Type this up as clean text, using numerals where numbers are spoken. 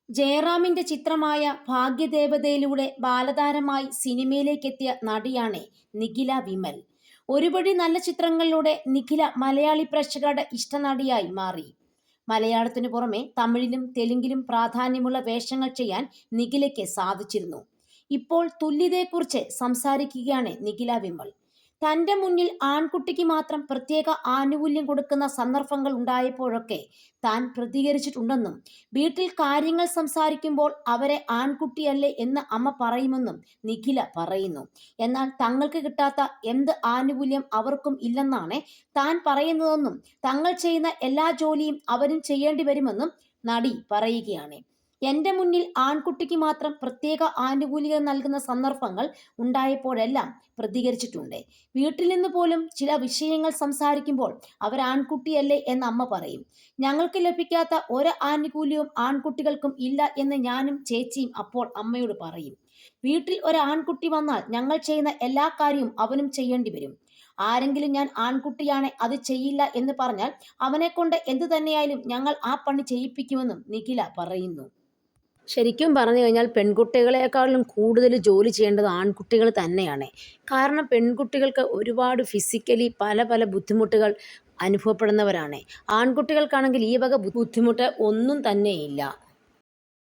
ജയറാമിന്റെ ചിത്രമായ ഭാഗ്യദേവതയിലൂടെ ബാലതാരമായി സിനിമയിലേക്കെത്തിയ നടിയാണ് നിഖില വിമൽ. ഒരുപടി നല്ല ചിത്രങ്ങളിലൂടെ നിഖില മലയാളി പ്രേക്ഷകരുടെ ഇഷ്ടനടിയായി മാറി. മലയാളത്തിനു പുറമെ തമിഴിലും തെലുങ്കിലും പ്രാധാന്യമുള്ള വേഷങ്ങൾ ചെയ്യാൻ നിഖിലയ്ക്ക് സാധിച്ചിരുന്നു. ഇപ്പോൾ തുല്യതയെക്കുറിച്ച് സംസാരിക്കുകയാണ് നിഖില വിമൽ. തന്റെ മുന്നിൽ ആൺകുട്ടിക്ക് മാത്രം പ്രത്യേക ആനുകൂല്യം കൊടുക്കുന്ന സന്ദർഭങ്ങൾ ഉണ്ടായപ്പോഴൊക്കെ താൻ പ്രതികരിച്ചിട്ടുണ്ടെന്നും വീട്ടിൽ കാര്യങ്ങൾ സംസാരിക്കുമ്പോൾ അവരെ ആൺകുട്ടിയല്ലേ എന്ന് അമ്മ പറയുമെന്നും നിഖില പറയുന്നു. എന്നാൽ തങ്ങൾക്ക് കിട്ടാത്ത എന്ത് ആനുകൂല്യം അവർക്കും ഇല്ലെന്നാണ് താൻ പറയുന്നതെന്നും തങ്ങൾ ചെയ്യുന്ന എല്ലാ ജോലിയും അവരും ചെയ്യേണ്ടി വരുമെന്നും നടി പറയുകയാണ്. എന്റെ മുന്നിൽ ആൺകുട്ടിക്ക് മാത്രം പ്രത്യേക ആനുകൂല്യം നൽകുന്ന സന്ദർഭങ്ങൾ ഉണ്ടായപ്പോഴെല്ലാം പ്രതികരിച്ചിട്ടുണ്ട്. വീട്ടിൽ നിന്ന് പോലും ചില വിഷയങ്ങൾ സംസാരിക്കുമ്പോൾ അവർ ആൺകുട്ടിയല്ലേ എന്ന് അമ്മ പറയും. ഞങ്ങൾക്ക് ലഭിക്കാത്ത ഒരു ആനുകൂല്യവും ആൺകുട്ടികൾക്കും ഇല്ല എന്ന് ഞാനും ചേച്ചിയും അപ്പോൾ അമ്മയോട് പറയും. വീട്ടിൽ ഒരു ആൺകുട്ടി വന്നാൽ ഞങ്ങൾ ചെയ്യുന്ന എല്ലാ കാര്യവും അവനും ചെയ്യേണ്ടി വരും. ആരെങ്കിലും ഞാൻ ആൺകുട്ടിയാണ് അത് ചെയ്യില്ല എന്ന് പറഞ്ഞാൽ അവനെ കൊണ്ട് എന്തു തന്നെയായാലും ഞങ്ങൾ ആ പണി ചെയ്യിപ്പിക്കുമെന്നും നിഖില പറയുന്നു. ശരിക്കും പറഞ്ഞു കഴിഞ്ഞാൽ പെൺകുട്ടികളെക്കാളും കൂടുതൽ ജോലി ചെയ്യേണ്ടത് ആൺകുട്ടികൾ തന്നെയാണ്. കാരണം പെൺകുട്ടികൾക്ക് ഒരുപാട് ഫിസിക്കലി പല പല ബുദ്ധിമുട്ടുകൾ അനുഭവപ്പെടുന്നവരാണ്. ആൺകുട്ടികൾക്കാണെങ്കിൽ ഈ വക ബുദ്ധിമുട്ട് ഒന്നും തന്നെയില്ല.